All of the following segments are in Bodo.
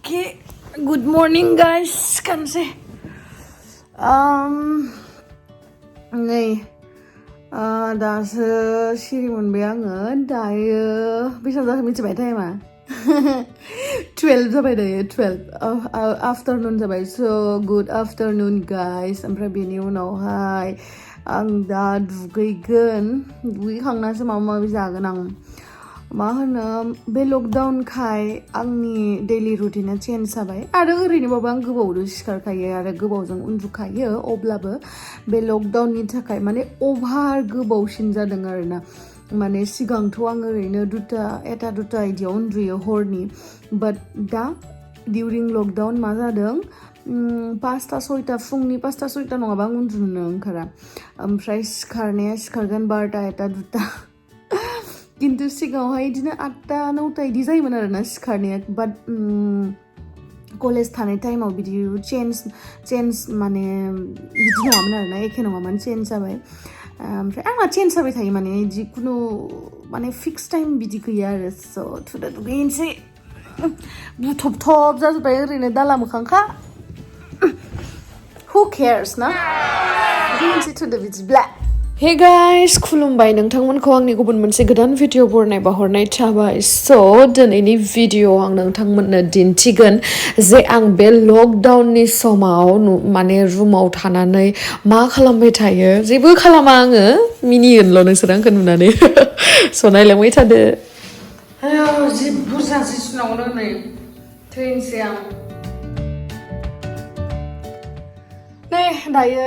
Okay, good morning guys. Kan sih. नै दासो सिरि मोनबाय आङो दायो बेसेबां जाखो मिथिबाय टाइमा 12 जाबाय दायो 12 आफ्टारनुन जाबाय so good afternoon guys ओमफ्राय बेनि उनावहाय आं दा दुगैखांनासो माबा माबि जागोन आं मा होनो बे लकडाउन खाय आंनि डेली रुटिना चेन्ज जाबाय आरो ओरैनोबाबो आं गोबावजों सिखारखायो आरो गोबावजों उन्दुखायो अब्लाबो बे लकडाउननि थाखाय माने अभार गोबावसिन जादों आरोना माने सिगांथ' आं ओरैनो दुटा इदियाव उन्दुयो हरनि बाट दा डिउरिं लकडाउन मा जादों 5-6 फुंनि 5-6 नङाबा आं उन्दुनो ओंखारा ओमफ्राय सिखारगोन 12-1-2 किन्तु सिगाङावहाय बिदिनो 8-9 इदि जायोमोन आरोना सिखारनाया बाट कलेज थानाय टाइमाव बिदि चेन्ज माने बिदि नङामोन आरोना एखे नङामोन चेन्ज जाबाय ओमफ्राय आंना चेन्ज जाबाय थायो माने जिखुनु माने फिक्स टाइम बिदि गैया आरो स' थुदा दुगैनोसै बुथब जाजोब्बाय ओरैनो दाला मोखांखा who cares ना दुगैनोसै थुदा बिदिब्ला Hey guys, खुलुमबाय नोंथांमोनखौ आंनि गुबुन मोनसे गोदान भिडिअ बरनाय थाबाय स' दिनैनि भिडिअ आं नोंथांमोननो दिन्थिगोन जे आं बे लकडाउननि समाव माने रुमाव थानानै मा खालामबाय थायो जेबो खालामा आङो मिनिगोनल' नोंसोर आंखौ नुनानै स' नायलांबाय थादो आयौ जि बुरजा जि सुनांगौ नै थैनोसै आं नै दायो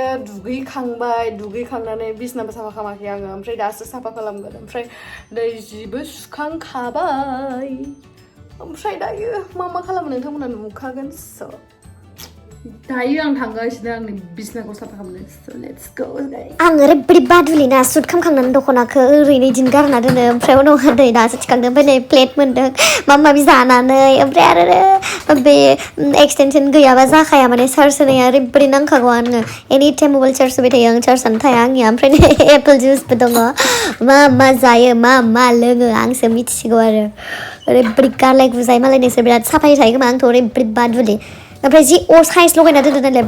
दुगैखांनानै बिसनाबो साफा खालामाखै आङो ओमफ्राय दासो साफा खालामगोन ओमफ्राय दै जिबो सुखांखाबाय ओमफ्राय दायो मा खालामो नोंथांमोना नुखागोन स' दायो आं थांगासिनो आंनि बिसनाखौ साफा खालामनो स' लेट्स गो आं ओरैबायदि बादुलिना सुट खालामखांनानै दख'नाखौ ओरैनो इदिनो गारना दोनो ओमफ्राय उनावहाय दै दासो थिखांदों ओमफ्राय नै प्लेट मोन्दों माबा माबि जानानै ओमफ्राय आरो बे एक्सटेनसन गैयाबा जाखाया माने चार्ज होनाया ओरैबायदि नांखागौ आङो एनि टाइम मबाइल चार्ज होबाय थायो आं चार्जआनो थाया आंनिया ओमफ्राय नै एपोल जुइसबो दङ मा जायो मा लोङो आंसो मिथिसिगौ आरो ओरैबायदि गारलाय गुजाय मालाय नोंसोर बिराद साफायै थायो खोमा आंथ' ओरैबायदि बादुलि ओमफ्राय जि साइज लगायना दोनदों नालाय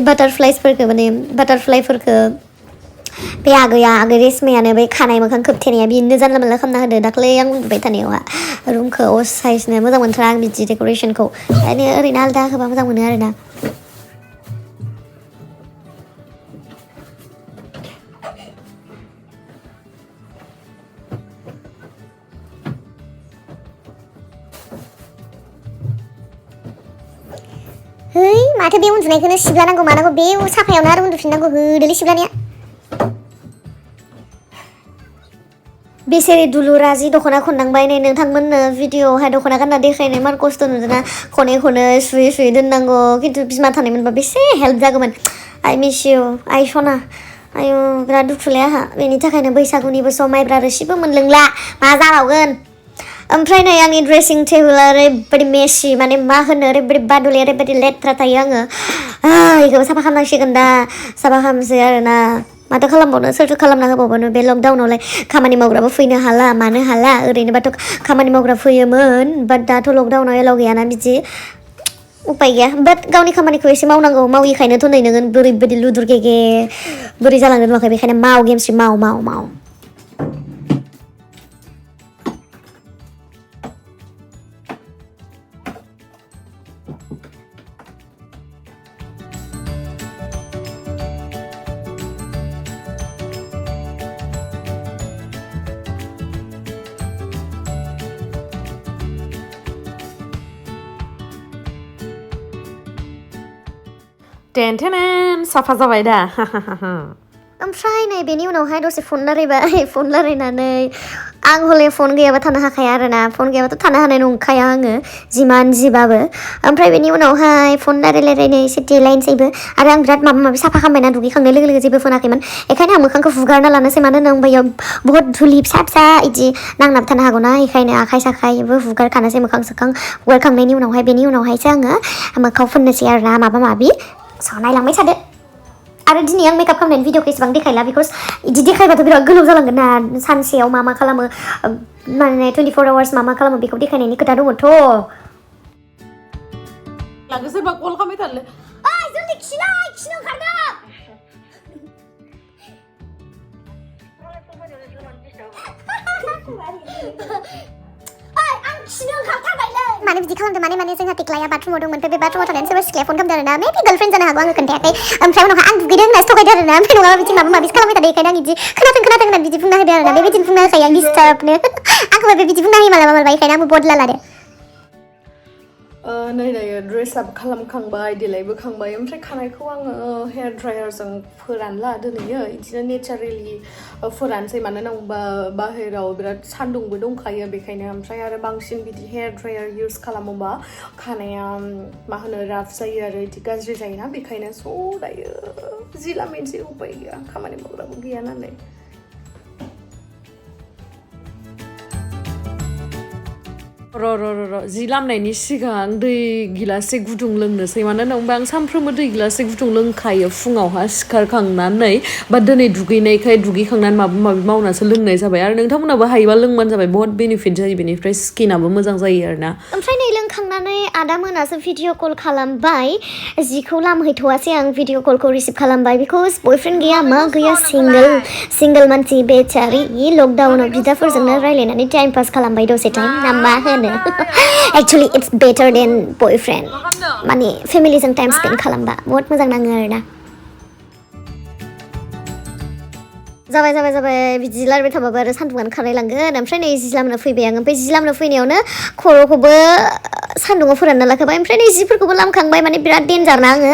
बाटारफ्लाइफोरखौ बे आगै रेसमायानो बै खानाय मोखां खोबथेनाया बिनो जानला मोनला खालामना होदो दाख्लै आं उन्दुबाय थानायावहा रुमखौ साइजनो मोजां मोनथारा आं बिदि डेक'रेसनखौ ओरैनो आलदा होबा मोजां मोनो आरोना है माथो बे उन्दुनायखौनो सिबलानांगौ मानांगौ बे साफायावनो आरो उन्दुफिननांगौ होदोलै सिबलानाया बेसेरे दुलुरा जि दख'ना खननांबाय नै नोंथांमोननो भिडिअआवहाय दख'ना गानना देखायनो मार खस्थ' नुदोंना खनै सुयै दोननांगौ खिन्थु बिमा थानायमोनबा बेसे हेल्प जागौमोन आइ मिस इउ आइ सना आयु बिराद दुखुलै आंहा बेनि थाखायनो बैसागुनिबो सम माइब्रा रोसिबो मोनलोंला मा जाबावगोन ओमफ्राय नै आंनि ड्रेसिं टेबोला ओरैबायदि मेसि माने मा होनो ओरैबायदि बादुलि ओरैबायदि लेथ्रा थायो आङो बेखौबो साफा खालामनांसिगोन दा साफा खालामसै आरोना माथो खालामबावनो सोरथो खालामना होबावनो बे लकडाउनावलाय खामानि मावग्राबो फैनो हाला मानो हाला ओरैनोबाथ' खामानि मावग्रा फैयोमोन बाट दाथ' लकडाउनाव एलाव गैयाना बिदि उपाय गैया बाट गावनि खामानिखौ एसे मावनांगौ माविखायनोथ' नै नोङो बोरैबायदि लुदुर गेगे बोरै जालांनो नुवाखै बेखायनो माव गेमस्रि माव टेन साफा जाबाय दा ओमफ्राय नै बेनि उनावहाय दसे फन रायलायनानै आं हले फन गैयाबा थानो हाखाया आरोना फन गैयाबाथ' थानो हानाय नंखाया आङो जिमान जिबाबो ओमफ्राय बेनि उनावहाय फन रायलायनानै एसे देलायनोसैबो आरो आं बिराद माबा साफा खालामबायना दुगैखांनाय लोगो लोगो जेबो फोनाखैमोन बेखायनो आं मोखांखौ हुगारना लानोसै मानो होनोबा बेयाव बहुत धुलि फिसा इदि नांनाबो थानो हागौना बेखायनो आखाइ साखाइबो हुगारखानोसै मोखां सोखां हुगारखांनायनि उनावहाय बेनि उनावहायसो आङो मोखाङाव फोननोसै आरोना माबा माबि स' नायलांबाय थादो आरो दिनै आं मेकआप खालामनायनि भिडिअखौ एसेबां देखायला बिकज इदि देखायबाथ' बिराद गोलाव जालांगोन ना सानसेयाव मा खालामो माने 24 आवार्स मा खालामो बेखौ देखायनायनि खोथा दङथ' लांगो सोरबा कल खालामबाय थारलै ओइ जल्दि खिनो ओंखारदो माने बिदि खालामदों माने जोंहा टिक्लाया बाथरुमाव दंमोन ओमफ्राय बे बाथरुमाव थानानै सोरबा सिख्लाया फन खालामदों आरोना मेबि गार्लफ्रेन्ड जानो हागौ आङो खोन्थायाखै ओमफ्राय उनावहाय आं दुगैदों होननासो थगायदों आरोना ओमफ्राय नङाबा बिदि माबा माबिसो खालामबाय थादों बेखायनो आं बिदि खोनाथों होननानै बिदि बुंना होदों आरोना बेबायदिनो बुंना होखायो आं डिस्टार्बनो आंखौबो बिदि बुंना होयो मालाबा बेखायनो आंबो बदला लादो नै दायो ड्रेस आप खालामखांबाय देलायबोखांबाय ओमफ्राय खानायखौ आङो हेयार ड्रायारजों फोरानला दिनैयो बिदिनो नेचारेलि फोरानसै मानो होनबा बाहेराव बिराद सान्दुंबो दंखायो बेखायनो ओमफ्राय आरो बांसिन बिदि हेयार ड्रायार इउज खालामोबा खानाया मा होनो राफ जायो आरो बिदि गाज्रि जायोना बेखायनो स' दायो जि लामनोसै उपाय गैया खामानि मावग्राबो गैया नालाय र' जि लामनायनि सिगां दै गिलाससे गुदुं लोंनोसै मानो होनबा आं सानफ्रोमबो दै गिलाससे गुदुं लोंखायो फुङावहा सिखारखांनानै बा दिनै दुगैनायखाय दुगैखांनानै माबा माबि मावनासो लोंनाय जाबाय आरो नोंथांमोनाबो हायोबा लोंबानो जाबाय बहुत बेनिफिट जायो बेनिफ्राय स्किनाबो मोजां जायो आरोना ओमफ्राय नै लोंखांनानै आदा मोनासो भिडिअ कल खालामबाय जिखौ लामहैथ'वासै आं भिडिअ कलखौ रिसिभ खालामबाय बिकज बयफ्रेन्ड गैया मा गैया सिंगल मानसि बेचारि लकडाउनाव बिदाफोरजोंनो रायलायनानै टाइम पास खालामबाय दसे टाइम ना मा होनो एक्चुअलि इट्स बेटार देन बयफ्रेन्ड माने फेमिलिजों टाइम स्पेन्ड खालामबा बहुत मोजां नाङो आरोना जाबाय बिदि लायबाय थाबाबो आरो सान्दुङानो खारलायलांगोन ओमफ्राय नै जि लामनो फैबाय आं ओमफ्राय जि लामनो फैनायावनो खर'खौबो सान्दुङाव फोरानना लाखाबाय ओमफ्राय नै जिफोरखौबो लामखांबाय माने बिराद डेन्जार ना आङो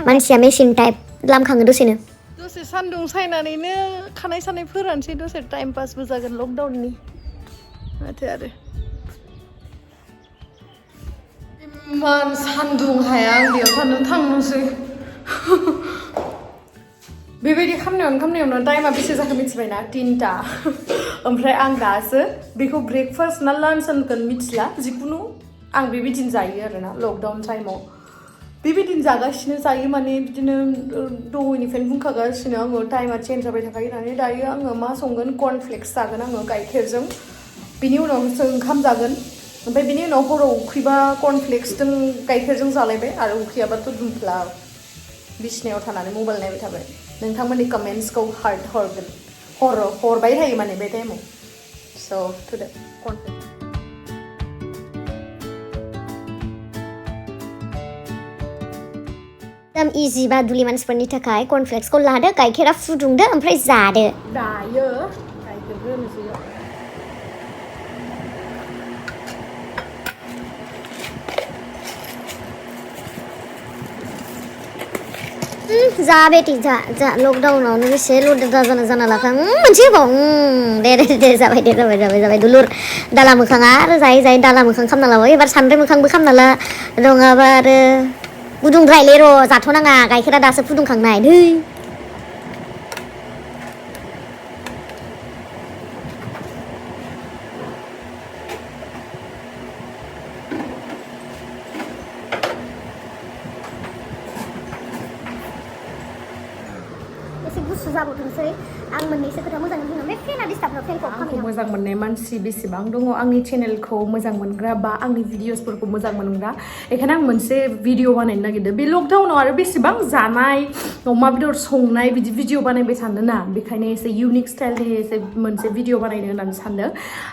मानसिया मेसिन टाइप लामखाङो दसेनो दसे सान्दुं सायनानैनो खानाय सानाय फोरानसै दसे टाइम पासबो जागोन लकडाउननि माथो आरो इमान सान्दुं हाया आं बेयाव थांनोसै बेबायदि खामनायावनो टाइमा बेसे जाखो मिथिबायना 3टा ओमफ्राय आं दासो बेखौ ब्रेकफास्ट ना लान्च होनगोन मिथिला जिखुनु आं बेबायदिनो जायो आरोना लकडाउन टाइमाव बेबायदिनो जागासिनो जायो माने बिदिनो दहायनिफ्रायनो बुंखागासिनो आङो टाइमा चेन्ज जाबाय थाखायो होननानै दायो आङो मा संगोन कर्नफ्लेक्स जागोन आङो गाइखेरजों बिनि उनावसो ओंखाम जागोन ओमफ्राय बिनि उनाव हराव उखैबा कर्नफ्लेक्सजों गाइखेरजों जालायबाय आरो उखैयाबाथ' दुमफ्ला बिसिनायाव थानानै मबाइल नायबाय थाबाय नोंथांमोननि कमेन्ट्सखौ हार्ट हरबाय थायो माने बे टाइमाव स' टु द कर्नफ्लेक्स एकदम इजि बा दुलि मानसिफोरनि थाखाय कर्नफ्लेक्सखौ लादो गाइखेरा फुदुंदो ओमफ्राय जादो दायो गाइखेर होनोसै जा बेटी जा लकडाउनावनो बेसे लुदा जाना लाखां मोनसे होबाव दे जाबाय दुलुर दाला मोखाङा आरो जायै दाला मोखां खालामना लाबाय एबार सानद्राय मोखांबो खालामना ला नङाबा आरो गुदुंद्रायलै र' जाथ'नाङा गाइखेरा दासो फुदुंखांनाय दै एसे गुसु जाबावथोंसै आं मोननैसो खोथा मोजाङै बुंनो बे फेना डिस्टार्ब फेनखौ आंखौ मोजां मोननाय मानसि बेसेबां दङ आंनि चेनेलखौ मोजां मोनग्रा बा आंनि भिडिअसफोरखौ मोजां मोनग्रा बेखायनो आं मोनसे भिडिअ बानायनो नागिरदों बे लकडाउनाव आरो बेसेबां जानाय अमा बेदर संनाय बिदि भिडिअ बानायबाय सानदों ना बेखायनो एसे इउनिक स्टाइलनि एसे मोनसे भिडिअ बानायनो होननानै सानदों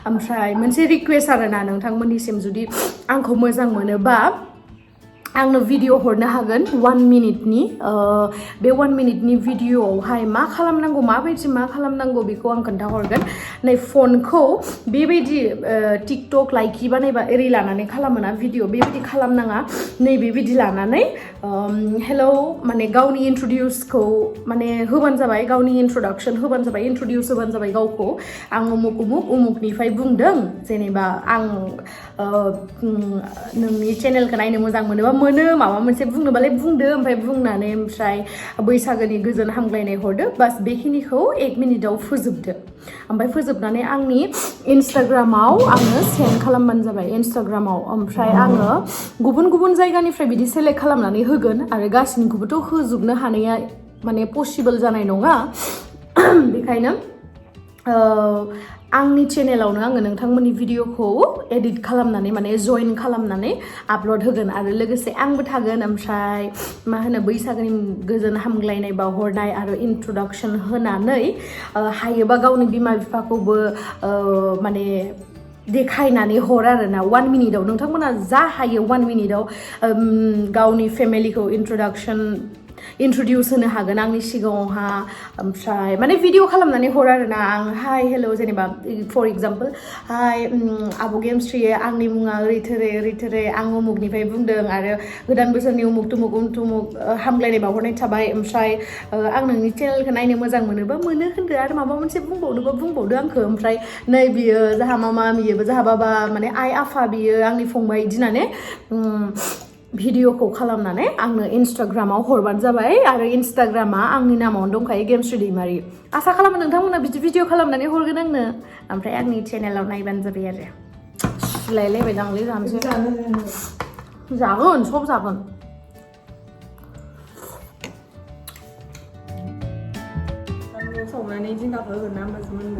ओमफ्राय मोनसे रिक्वेस्ट आरोना नोंथांमोननिसिम जुदि आंखौ मोजां मोनोबा आंनो भिडिअ हरनो हागोन 1 मिनिटनि बे 1 मिनिटनि भिडिअआवहाय मा खालामनांगौ माबायदि मा खालामनांगौ बेखौ आं खोन्थाहरगोन नै फनखौ बेबायदि टिकटक लाइकि बानायबा एरै लानानै खालामोना भिडिअ बेबायदि खालामनाङा नै बेबायदि लानानै हेलौ माने गावनि इन्ट्रडिउसखौ माने होबानो जाबाय गावनि इन्ट्रडाक्सन होबानो जाबाय इन्ट्रडिउस होबानो जाबाय गावखौ आं उमुकनिफ्राय बुंदों जेनेबा आं नोंनि चेनेलखौ नायनो मोजां मोनोबा मोनो माबा मोनसे बुंनोबालाय बुंदो ओमफ्राय बुंनानै ओमफ्राय बैसागोनि गोजोन हामग्लायनाय हरदो बास बेखिनिखौ 1 मिनिटाव फोजोबदो ओमफ्राय फोजोबनानै आंनि इन्स्टाग्रामाव आङो सेन्ड खालामबानो जाबाय इन्स्टाग्रामाव ओमफ्राय आङो गुबुन जायगानिफ्राय बिदि सेलेक्ट खालामनानै होगोन आरो गासैनिखौबोथ' होजोबनो हानाया माने पसिबल जानाय नङा बेखायनो आंनि चेनेलावनो आङो नोंथांमोननि भिडिअखौ एडिट खालामनानै माने जइन खालामनानै आपल'ड होगोन आरो लोगोसे आंबो थागोन ओमफ्राय मा होनो बैसागोनि गोजोन हामग्लायनाय बावहरनाय आरो इन्ट्रडाक्सन होनानै हायोबा गावनि बिमा बिफाखौबो माने देखायनानै हर आरो ना 1 मिनिटाव नोंथांमोना जा हायो 1 मिनिटाव गावनि फेमिलिखौ इन्ट्रडिउस होनो हागोन आंनि सिगाङावहा ओमफ्राय माने भिडिअ खालामनानै हर आरो ना आं हाय हेल' जेनेबा फर एग्जाम्पल हाय आब' गेमस्रि आंनि मुङा ओरै थोरै आं उमुगनिफ्राय बुंदों आरो गोदान बोसोरनि उमुग तुमुग हामग्लायनाय बावहरनाय थाबाय ओमफ्राय आं नोंनि चेनेलखौ नायनो मोजां मोनोबा मोनो होनदो आरो माबा मोनसे बुंबावनोबा बुंबावदो आंखौ ओमफ्राय नै बियो जाहा मामा बियोबो जाहा बाबा माने आइ आफा बियो आंनि फंबाय बिदि होननानै भिडिअखौ खालामनानै आंनो इन्स्टाग्रामाव हरबानो जाबाय आरो इन्स्टाग्रामा आंनि नामावनो दंखायो गेमस्रि दैमारि आसा खालामो नोंथांमोना बिदि भिडिअ खालामनानै हरगोन आंनो ओमफ्राय आंनि चेनेलाव नायबानो जाबाय आरो सुलायलायबाय दांलै जानोसै जागोन सब जागोन संनानै जिंगाखौ होगोन ना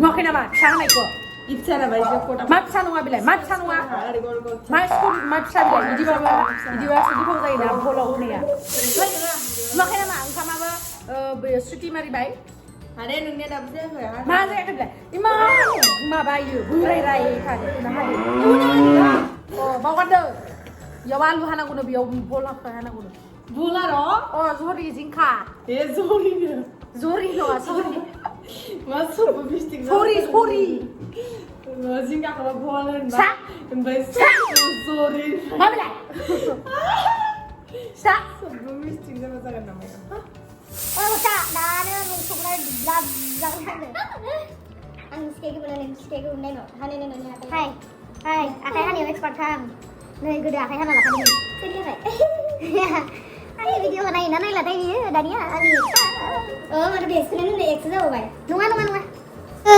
नुवाखै नामा फिसा होनायखौ इफसारा बायदि खटा मा फिसा नङा बिलाय मा फिसा नङा मा फिसा बिलाय बिदिबासो गोथाव जायोना भलाव होनाया नुवाखै नामा ओंखामाबो बेयो सुटि मारिबाय आरे नोंनिया दाबो जायाखै मा जायाखै बिलाय इमान माबायो बोराय बावगारदों बेयाव आलु हानांगौनो बेयाव भल हानांगौनो बुला र' जरि जिंखा जरि नङा सरि मा सबबो मिस्टेक सरि जिंगाखौ बल होनबा सा ओमफ्राय जरि मा बिलाय सा सबबो मिस्टेक जाबा जागोन नामा सा दानो मुंखौलाय ब्लाब जागोन थांदों आं स्टेगो नायनो हानाय हाय आखाइ हानायाव एक्सपार्ट थां नै गोदो आखाइ हाना लाखादोंमोन सोलियाखै आंनि भिडिअ नायोना नायलाथाय बियो दानिया आंनि माथो बेसखौनो होननाय एक्स जाबाय नङा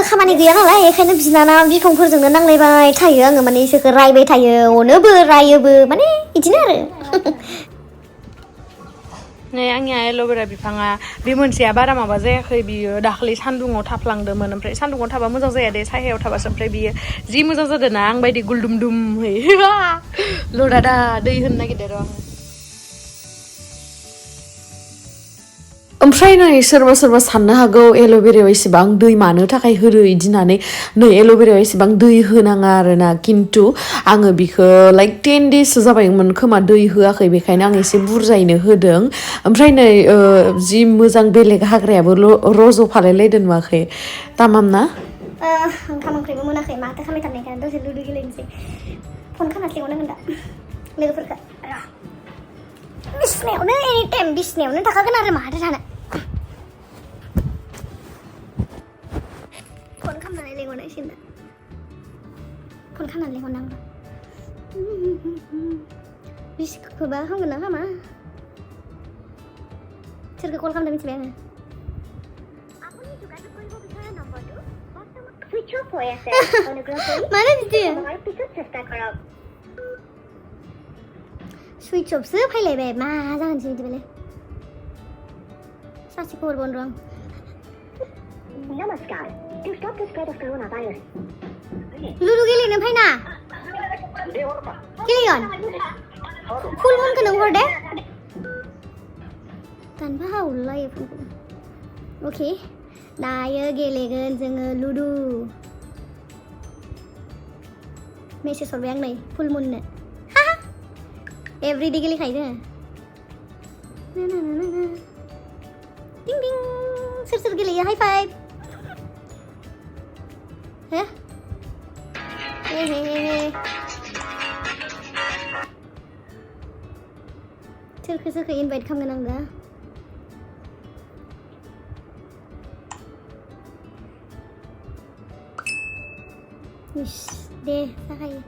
खामानि गैया नालाय बेखायनो बिनानाव बिफांफोरजोंनो नांलायबाय थायो आङो माने इसोरखौ रायबाय थायो अनोबो रायोबो माने बिदिनो आरो नै आंनिया एल'भेरा बिफाङा बे मोनसेया बारा माबा जायाखै बियो दाखालि सान्दुङाव थाफ्लांदोंमोन ओमफ्राय सान्दुङाव थाबा मोजां जाया दे साहायाव थाबासो ओमफ्राय बियो जि मोजां जादों ना आं बायदि गुलदुमदुमहै लदा दा दै होनो नागिरदों र' आङो ओमफ्राय नै सोरबा साननो हागौ एल'भेरायाव एसेबां दै मानो थाखाय होरो इदि होननानै नै एल'भेरायाव एसेबां दै होनाङा आरोना खिन्थु आङो बिखौ लाइक 10 days जाबायमोन खोमा दै होआखै बेखायनो आं एसे बुरजायैनो होदों ओमफ्राय नै जि मोजां बेलेग हाग्रायाबो रज'फालायलायदों नुवाखै तामाम ना ओंखाम ओंख्रिबो मोनाखै माथो खालामबाय थानायखाय दसे लुदु गेलेनोसै फन खालामना लिंहरनांगोन दा लोगोफोरखौ बिसिनायावनो एनि टाइम बिसिनायावनो थाखागोन आरो माथो थानो फन खालामनानै लिंहरनांसिगोन दा फन खालामनानै लिंहरनांगौ बिसिखौबा खालामगोन ना खामा सोरखौ कल खालामदों मिथिबाय आङो मानो बिदि सुइच अफसो फैलायबाय मा जागोनसै बिदिबालाय सासेखौ हरबावनो र' आं Namaskar. To stop the spread of coronavirus. लुदु गेलेनो फैना गेलेगोन फुल मुनखौ नों हर दे दानबा हावलायो फुलखौ अके दायो गेलेगोन जोङो लुदु मेसेज हरबाय आं नै फुल मुननो एभरिडे गेलेखायो जोङो दिं दिं सोर गेलेयो हाइ फाइभ हे सोरखौ इनभाइट खालामगोन आं दा दे जाखायो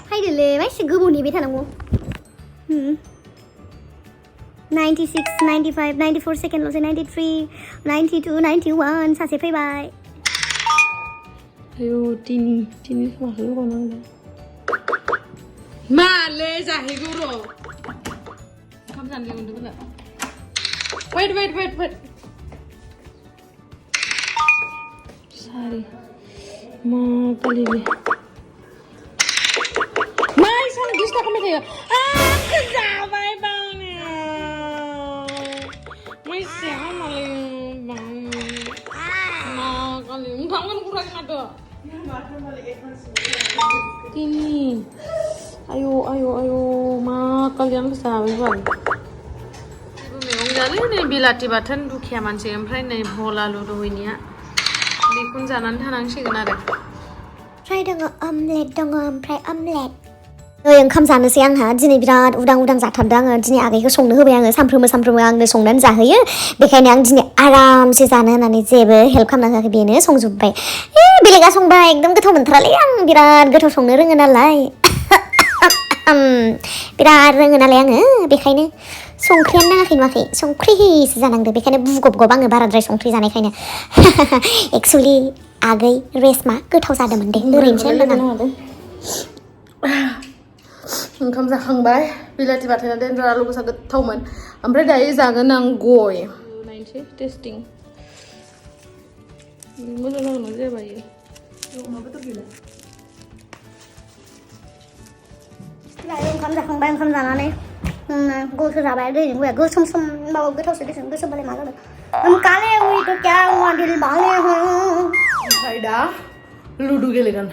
फायदोलै मानसि गोबाव नेबाय थानांगौ 96, 95, 94 सेकेन्डल'सै 93, 92, 91 सासे फैबाय आयौ तिनि खोमाखौ होबावनांगौ माले जाहैगौ र' ओंखाम जानो लिंहरदोंमोन wait sorry ma kali ni mai sang gista kami tayo kezabai bang ni mai siapa maling bang ma kali bangun kurang ada ini ayo ma kalian kezabai bang मैगं जाले नै बिलाथि बाथोन दुखिया मानसि ओमफ्राय नै भल आलु दहैनिया बेखौनो जानानै थानांसिगोन आरो ओमफ्राय दङ अमलेट दङ ओमफ्राय अमलेट ओंखाम जानोसै आंहा दिनै बिराद उदां जाथारदों आङो दिनै आगैखौ संनो होबाय आङो सानफ्रोमबो आंनो संनानै जाहोयो बेखायनो आं दिनै आरामसे जानो होननानै जेबो हेल्प खालामना होआखै बेनो संजोब्बाय बेलेगा संबाय एकदम गोथाव मोनथारालै आं बिराद गोथाव संनो रोङो नालाय बिराद रोङो नालाय आङो बेखायनो संख्रियानो नाङाखै नुवाखै संख्रिसो जानांदों बेखायनो बुगब आङो बाराद्राय संख्रि जानायखायनो एक्सुवेलि आगै रेसमा गोथाव जादोंमोन दे ओरैनोसो होनदों ओंखाम जाखांबाय बिलाथि बाथोना देनजार आलु गोसा गोथावमोन ओमफ्राय दायो जागोन आं गय नायनोसै टेस्टिं मोजां जागोन ना जाबायो ओंखाम जाखांबाय ओंखाम जानानै गयखौ जाबाय दैजों गया गोसोम माबा गोथावसो देसोन गोसोमबालाय मा जादों काले हुई तो क्या हुआ दिल बाले ओमफ्राय दा लुदु गेलेगोन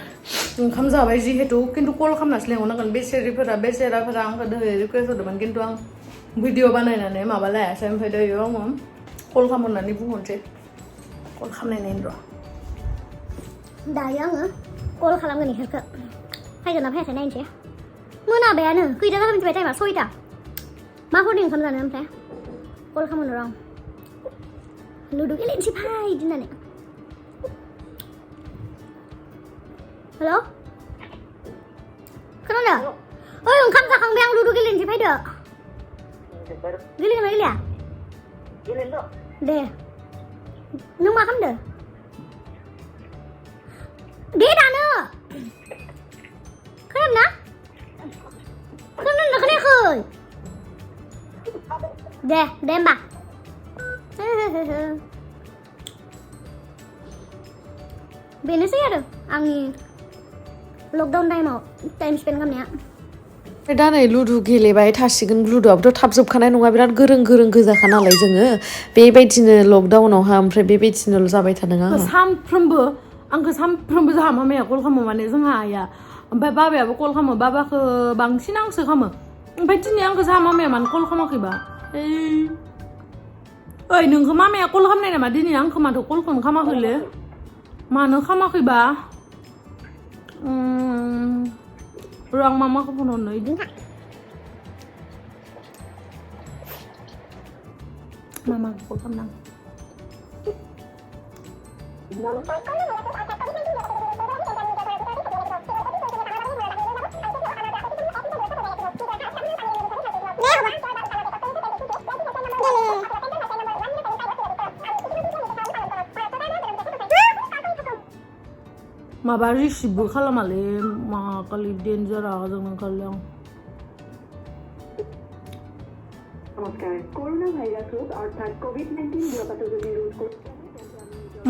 ओंखाम जाबाय जिहेतु खिन्थु कल खालामनासो लेंहरनांगोन बेसेराफोरा आंखौ दहाय रिकुवेस्ट होदोंमोन खिन्थु आं भिडिअ बानायनानै माबा लायासै ओमफ्राय दायो आङो कल खालामनानै बुंहरनोसै कल खालामनायनि र' दायो आङो कल खालामगोन इसोरखौ फैगोन ना फैयाखै नायनोसै मोनाबायानो खैथा जाबाय मिथिबाय टाइमा 6ता मा हरदों ओंखाम जानो ओमफ्राय कल खालामनो र' आं लुदु गेलेनोसै फै होननानै हेल' खोनादों ओइ ओंखाम जाखांबाय आं लुदु गेलेनोसै फैदो गेलेगोन ना गेलेया दे नों मा खालामदों दे दानो खोनादों ना खोनायाखै दे होमबा बेनोसै आरो आंनि लकडाउन टाइमाव टाइम स्पेन्ड खालामनाया दा नै लुदु गेलेबाय थासिगोन लुदुआबोथ' थाब जोबखानाय नङा बिराद गोरों गोजाखा नालाय जोङो बेबायदिनो लकडाउनावहा ओमफ्राय बेबायदिनो जाबाय थादों आङो आंखौ सानफ्रोमबो जोंहा मामाया कल खालामो माने जोंहा आइया ओमफ्राय बाबायाबो कल खालामो बाबाखौ बांसिन आंसो खालामो ओमफ्राय दिनै आंखौ जोंहा मामाया मानो कल खालामाखैबा ओइ नोंखौ मामाया कल खालामनाय नामा दिनै आंखौ माथो कलखौनो खालामाखैलै मानो खालामाखैबा र' आं मामाखौ फन हरनो इदि मामाखौ कल खालामनां माबा रिसिभबो खालामालै मा खालि डेन्जार रागा जोंनो खालि आं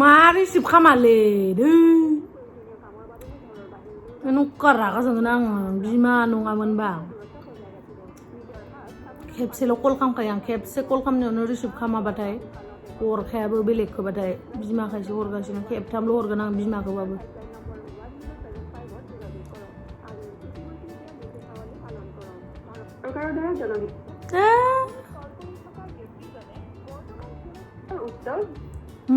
मा रिसिभ खालामालै न'कार रागा जोंगोन आङो बिमा नङामोनबा खेबसेल' कल खालामखायो आं खेबसे कल खालामनायावनो रिसिभ खालामाबाथाय हरखायाबो बेलेगखौबाथाय बिमाखायसो हरगासिनो खेबथामल' हरगोन आं बिमाखौबाबो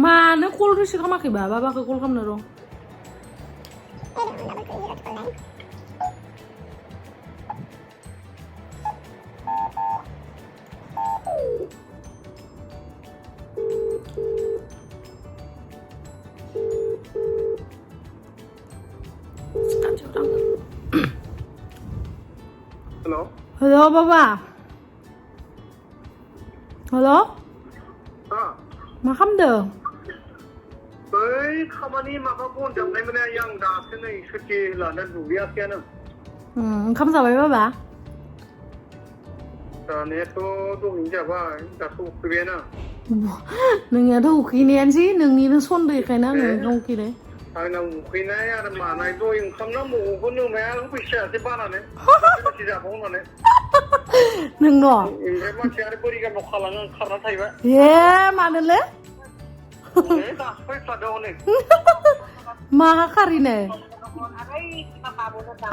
मानो कल रिसिभ खालामाखैबा बाबाखौ कल खालामनो र' Hello, Baba. Hello? मा खालामदों? बै खामानि माबा बनजोबनाय माने आं दासो नै सुटि लानानै दुगैयाखैयानो। ओंखाम जाबाय बाबा? जानायाथ' दहैनो जाबाय दासो उखैबायना नोंनियाथ' उखैनायानोसै नोंनिनो सन्देहखायनो आङो ओंखाम उखैनाय आंना उखैनाय आरो मानाय दय ओंखाम नांबावगौ नोमाया होफैसायासै बानानै बेसे जाबाव होननानै नोंन' ओमफ्राय मानसिया आरो बोरै गानाव खालाङो खारना थायोबा मानोलै दासो फैफ्लादों हनै मा खारिनो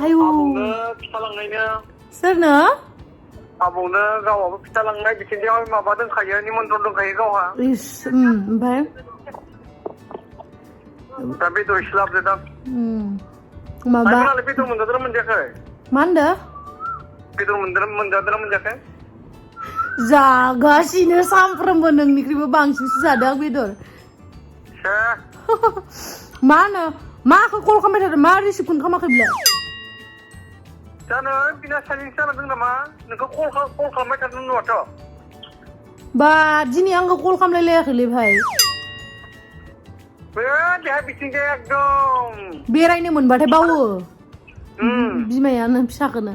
आयु आबौनो फिथा लांनायनो सोरनो आबौनो गावहाबो फिथा लांनाय बिथिंजाय माबा दंखायो निमन्त्रन दंखायो गावहा ओमफ्राय दा बेदर एसे लाबोदों माबा आइमोनालाय बेदर मोनजादोंना मोनजायाखै मा होनदों बेदर मोनजादोंना मोनजायाखै जागासिनो सानफ्रोमबो नोंनिख्रुइबो बांसिनसो जादों आं बेदर मा होनो माखौ कल खालामबाय थादों मा रिसिभखौनो खालामाखै बिलाय जानो बिना साइलेन्ट जालांदों नामा नोंखौ कल खालामबाय थादों नङाथ' बा दिनै आंखौ कल खालामलायलायाखैलै भाइ देहा बिथिंजाय एकदम बेरायनो मोनबाथाय बावो बिमायानो फिसाखौनो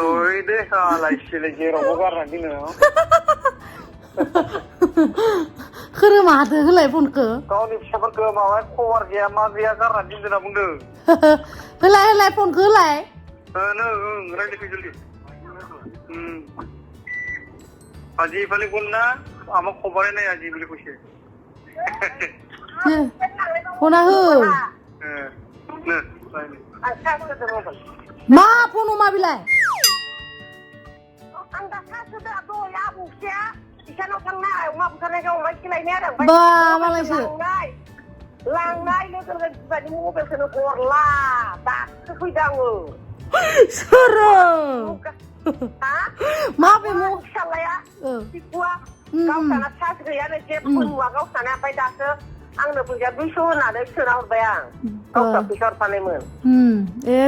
ओइ दे आलायसिलाय जेरावबो गारनानै दोनो खोरो माथो होलाय फनखौ गावनि फिसाफोरखौ माबा खबर गैया मा गैया गारनानै दोनदो होनना बुंदों होलाय फनखौ होलाय रायज्लायफै जल्दि আজি এইফালে গ'ল না আমাক খবৰে নাই আজি বুলি কৈছে फना हो मा फन मा बिलाय बा मालायसो लांनाय लोगो लोगो मबाइलखौनो हरला दासो फैदों आङो सोरो माबे फिसालाया बिबुआ गावसाना सार्स गैयानो जेबो नुवा गावसाना ओमफ्राय दासो आंनो फैसा 200 होनानै सोना हरबाय आं गावसा फैसा हरफानायमोन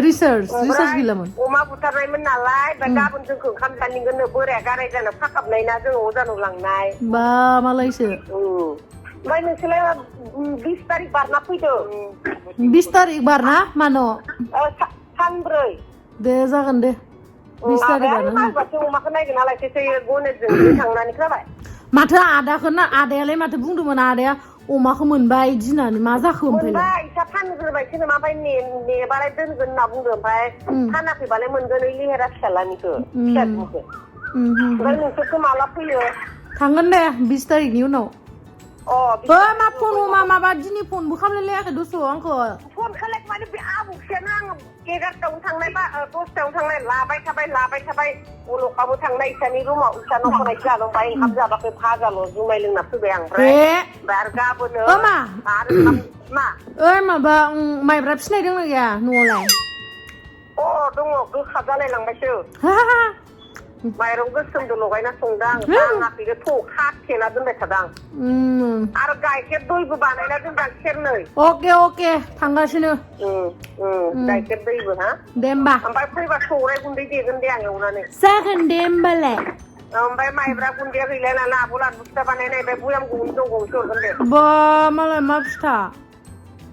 रिसार्च गैलामोन अमा बुथारनायमोन नालाय ओमफ्राय गाबोन जोंखौ ओंखाम जानिगोननो बोराया गाराय जानो फाखाबनाय ना जोङो अजानाव लांनाय बा मालायसो ओमफ्राय नोंसोरलाय 20 तारिख बारना फैदो 20 तारिख बारना मानो सानब्रै दे जागोन दे 20 तारिख बारना अमाखौ नायगोन नालाय गनेरजों थांनानै जाबाय माथो आदायालाय माथो बुंदोंमोन आदाया अमाखौ मोनबाय इदि होननानै मा जाखो मोनबाय इसा फानग्रोबायसो नामा ओमफ्राय नेबालाय दोनगोन होनना बुंदों ओमफ्राय फानाखैबालाय मोनगोन ओइ लेहेरा फिसालानिखौ फिसानिखौ ओमफ्राय नोंसोरखौ माला फैयो थांगोन दे 20 तारिखनि उनाव मा फन माबा दिनै फनबो खालामलायलायाखै दस' आंखौ फन खालाय माने बे आबौखियानो आङो 11टायावनो थांनाय बा 10टायावनो थांनाय लाबाय थाबाय अलकाबो थांनाय इसानि रुमाव इसानाव फरायसो जालांबाय ओंखाम जाबाखै भाजाल' जुमाय लोंना फैबाय आं ओमफ्राय आरो गाबोनो माबा माइब्रा फिनाय दंना गैया न'आवलाय दङ गोखा जालायलांबायसो माइरं गोसोमजों लगायना संदों आं आङाखैनो थौ खाथेना दोनबाय थादों आरो गाइखेर दयबो बानायना दोनदों सेरनै अके थांगासिनो गाइखेर दैबो हा दे होमबा ओमफ्राय फैबा सौराय गुन्दै देगोन दे आं एवनानै जागोन दे होमबालाय ओमफ्राय माइब्रा गुन्दैया गैला नालाय आब' लादु फिथा बानायनाय ओमफ्राय बयाम गंसे हरगोन दे बा मालाय मा फिथा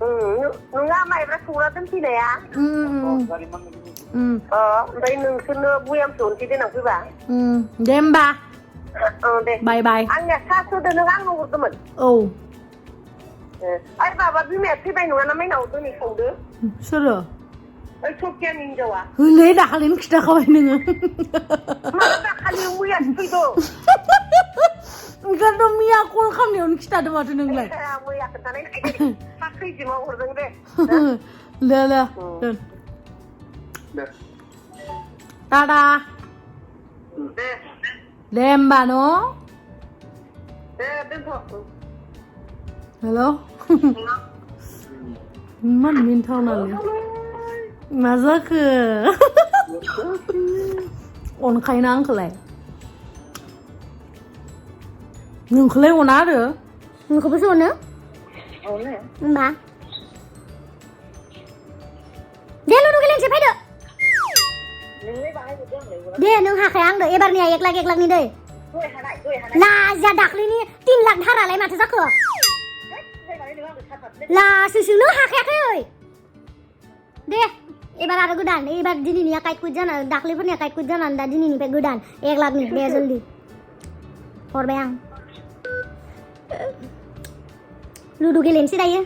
नोंहा माइब्रा सौरा दोनफैनाया ओमफ्राय नोंसोरनो बयामसो हरनोसै देनां फैबा दे होमबा दे बाय आंनिया साहा होदो नों आंनो हरदोंमोन ओइ माबा बिमाया फैबाय नङा ना माइनाव दिनै संदो सोरो ओइ सफियानि हिनजावा होलै दाखालिनो खिथाखाबाय नोङो मा दाखालि मैयासो फैदो ओंखायनोथ' मैया कल खालामनायावनो खिथादों माथो नोंलाय मैया खोन्थानाय सा खैजिमाव हरदों दे दोन टाटा दे होमबा न' दे दोनथ' हेल' इमान मिन्थावनालै मा जाखो अनखायोना आंखौलाय नोंखौलाय अना आरो नोंखौबोसो अनो होमबा दे लुनु गेलेनोसै फैदो दे नों हाखाया आंदो एबारनिया 1 लाखनि दै लाजिया दाख्लैनि 3 लाख धारालाय माथो जाखो लासिसो नों हाखायाखै दे एबार आरो गोदान एबार दिनैनिया काइट कुइट जाना दाख्लैफोरनिया काइट कुइट जानानै दा दिनैनिफ्राय गोदान 1 लाखनि दे जल्दि हरबाय आं लुदु गेलेनोसै दायो